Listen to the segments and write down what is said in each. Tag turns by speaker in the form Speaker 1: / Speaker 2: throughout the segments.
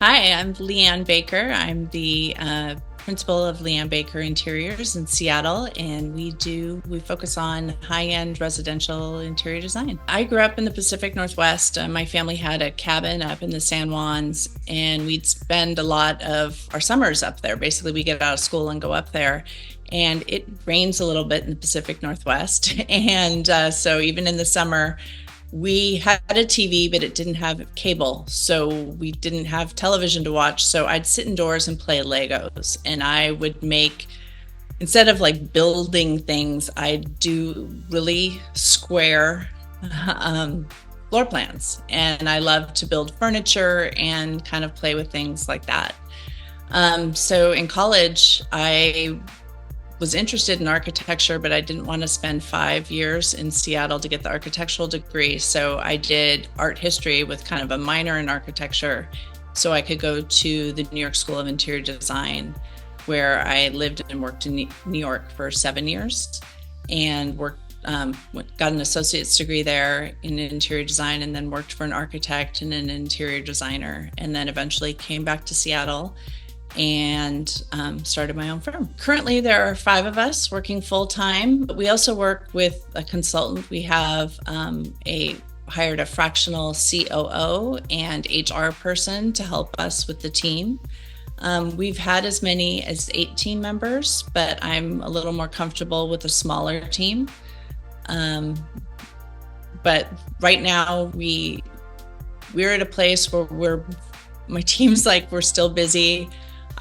Speaker 1: Hi, I'm LeeAnn Baker. I'm the principal of LeeAnn Baker Interiors in Seattle, and we focus on high-end residential interior design. I grew up in the Pacific Northwest. My family had a cabin up in the San Juans, and we'd spend a lot of our summers up there. Basically, we get out of school and go up there. And it rains a little bit in the Pacific Northwest. And so even in the summer, we had a TV, but it didn't have cable. So we didn't have television to watch. So I'd sit indoors and play Legos. And I would make, instead of like building things, I'd do really square floor plans. And I love to build furniture and kind of play with things like that. So in college, I was interested in architecture, but I didn't want to spend 5 years in Seattle to get the architectural degree. So I did art history with kind of a minor in architecture so I could go to the New York School of Interior Design, where I lived and worked in New York for 7 years and got an associate's degree there in interior design, and then worked for an architect and an interior designer, and then eventually came back to Seattle and started my own firm. Currently, there are 5 of us working full-time, but we also work with a consultant. We have hired a fractional COO and HR person to help us with the team. We've had as many as 8 team members, but I'm a little more comfortable with a smaller team. But right now, we're at a place where my team's like, we're still busy.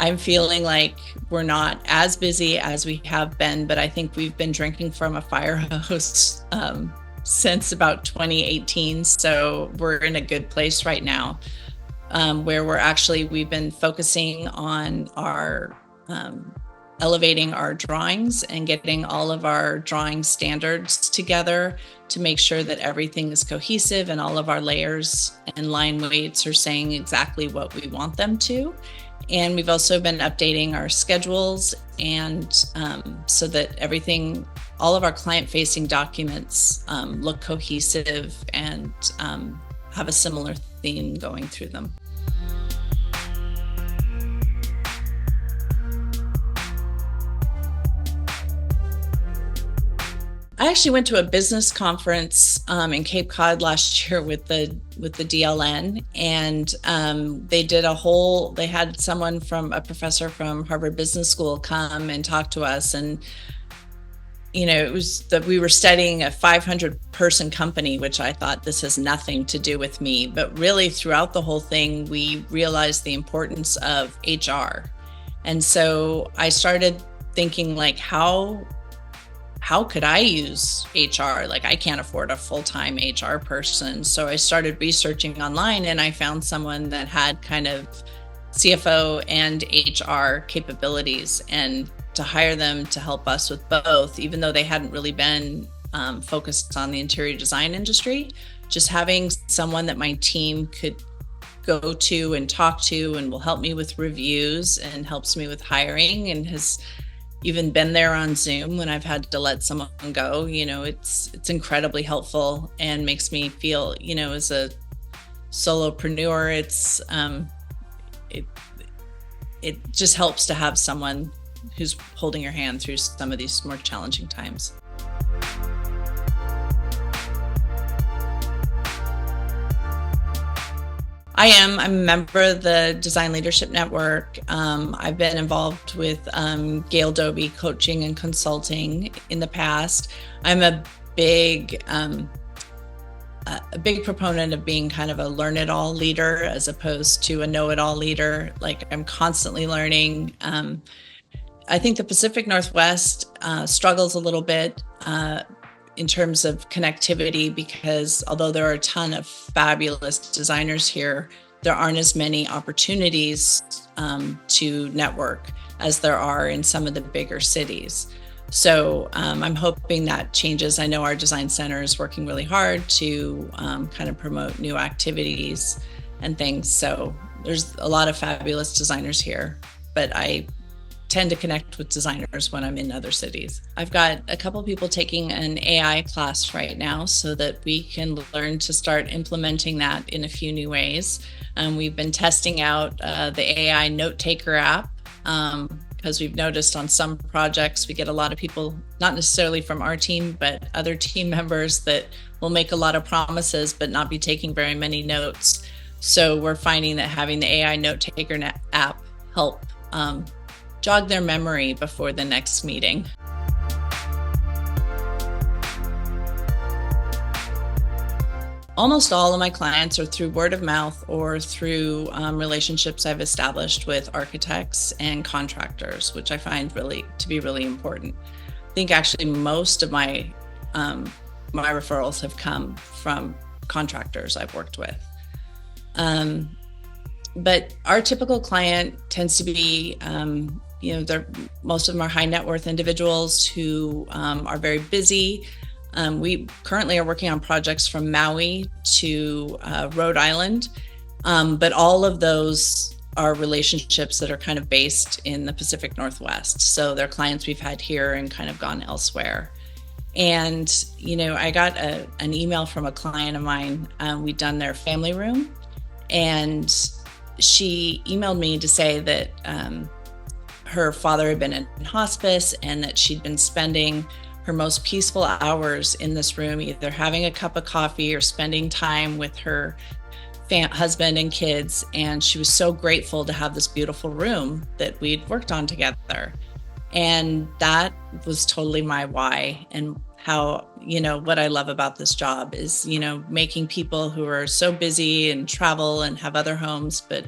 Speaker 1: I'm feeling like we're not as busy as we have been, but I think we've been drinking from a fire hose since about 2018. So we're in a good place right now, where we've been focusing on our elevating our drawings and getting all of our drawing standards together to make sure that everything is cohesive and all of our layers and line weights are saying exactly what we want them to. And we've also been updating our schedules and so that all of our client-facing documents look cohesive and have a similar theme going through them. I actually went to a business conference in Cape Cod last year with the DLN, and they had a professor from Harvard Business School come and talk to us, and it was that we were studying a 500-person company, which I thought, this has nothing to do with me, but really throughout the whole thing, we realized the importance of HR, and so I started thinking, like, how could I use HR? Like, I can't afford a full-time HR person. So I started researching online, and I found someone that had kind of CFO and HR capabilities, and to hire them to help us with both, even though they hadn't really been focused on the interior design industry, just having someone that my team could go to and talk to and will help me with reviews and helps me with hiring and has even been there on Zoom when I've had to let someone go. It's incredibly helpful and makes me feel, as a solopreneur, it just helps to have someone who's holding your hand through some of these more challenging times. I'm a member of the Design Leadership Network. I've been involved with Gail Doby coaching and consulting in the past. I'm a big proponent of being kind of a learn-it-all leader as opposed to a know-it-all leader. Like, I'm constantly learning. I think the Pacific Northwest struggles a little bit in terms of connectivity, because although there are a ton of fabulous designers here, there aren't as many opportunities to network as there are in some of the bigger cities. So I'm hoping that changes. I know our design center is working really hard to kind of promote new activities and things. So there's a lot of fabulous designers here, but I tend to connect with designers when I'm in other cities. I've got a couple people taking an AI class right now so that we can learn to start implementing that in a few new ways. We've been testing out the AI note taker app because we've noticed on some projects we get a lot of people, not necessarily from our team, but other team members that will make a lot of promises but not be taking very many notes. So we're finding that having the AI note taker app help jog their memory before the next meeting. Almost all of my clients are through word of mouth or through relationships I've established with architects and contractors, which I find to be really important. I think actually most of my referrals have come from contractors I've worked with. But our typical client tends to be, most of them are high net worth individuals who are very busy. We currently are working on projects from Maui to Rhode Island, but all of those are relationships that are kind of based in the Pacific Northwest. So they're clients we've had here and kind of gone elsewhere. And, I got an email from a client of mine. We'd done their family room, and she emailed me to say that her father had been in hospice and that she'd been spending her most peaceful hours in this room, either having a cup of coffee or spending time with her husband and kids. And she was so grateful to have this beautiful room that we'd worked on together. And that was totally my why, and how, what I love about this job is, making people who are so busy and travel and have other homes, but,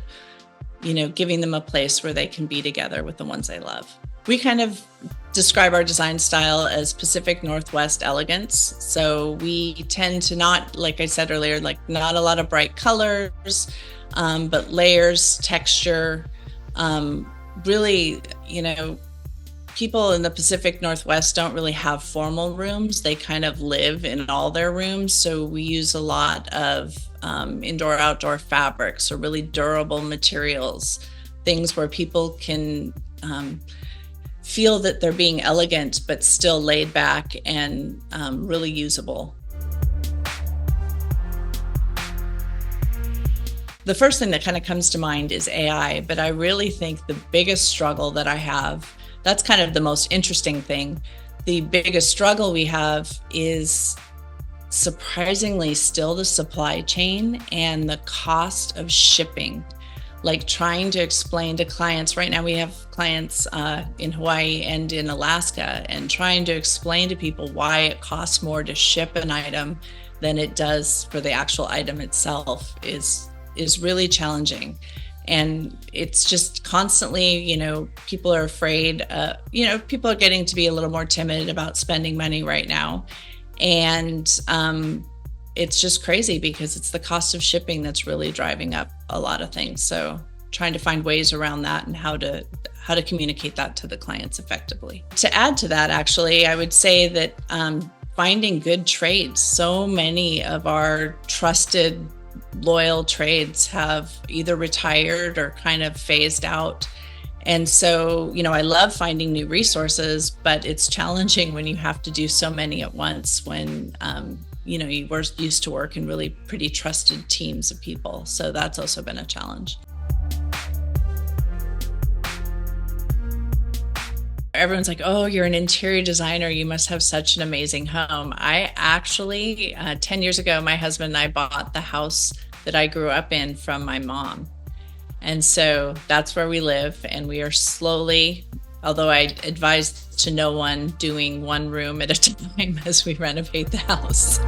Speaker 1: giving them a place where they can be together with the ones they love. We kind of describe our design style as Pacific Northwest elegance. So we tend to not, like I said earlier, not a lot of bright colors, but layers, texture, really, people in the Pacific Northwest don't really have formal rooms. They kind of live in all their rooms. So we use a lot of indoor-outdoor fabrics or really durable materials, things where people can feel that they're being elegant, but still laid back and really usable. The first thing that kind of comes to mind is AI, but I really think the biggest struggle that I have, that's kind of the most interesting thing. The biggest struggle we have is surprisingly still the supply chain and the cost of shipping. Like trying to explain to clients, right now we have clients in Hawaii and in Alaska, and trying to explain to people why it costs more to ship an item than it does for the actual item itself is really challenging. And it's just constantly, people are afraid, people are getting to be a little more timid about spending money right now. And it's just crazy because it's the cost of shipping that's really driving up a lot of things. So trying to find ways around that and how to communicate that to the clients effectively. To add to that, actually, I would say that finding good trades. So many of our trusted, loyal trades have either retired or kind of phased out. And so, I love finding new resources, but it's challenging when you have to do so many at once when, you were used to work in really pretty trusted teams of people. So that's also been a challenge. Everyone's like, oh, you're an interior designer. You must have such an amazing home. I actually, 10 years ago, my husband and I bought the house that I grew up in from my mom. And so that's where we live. And we are slowly, although I advise to no one, doing one room at a time as we renovate the house.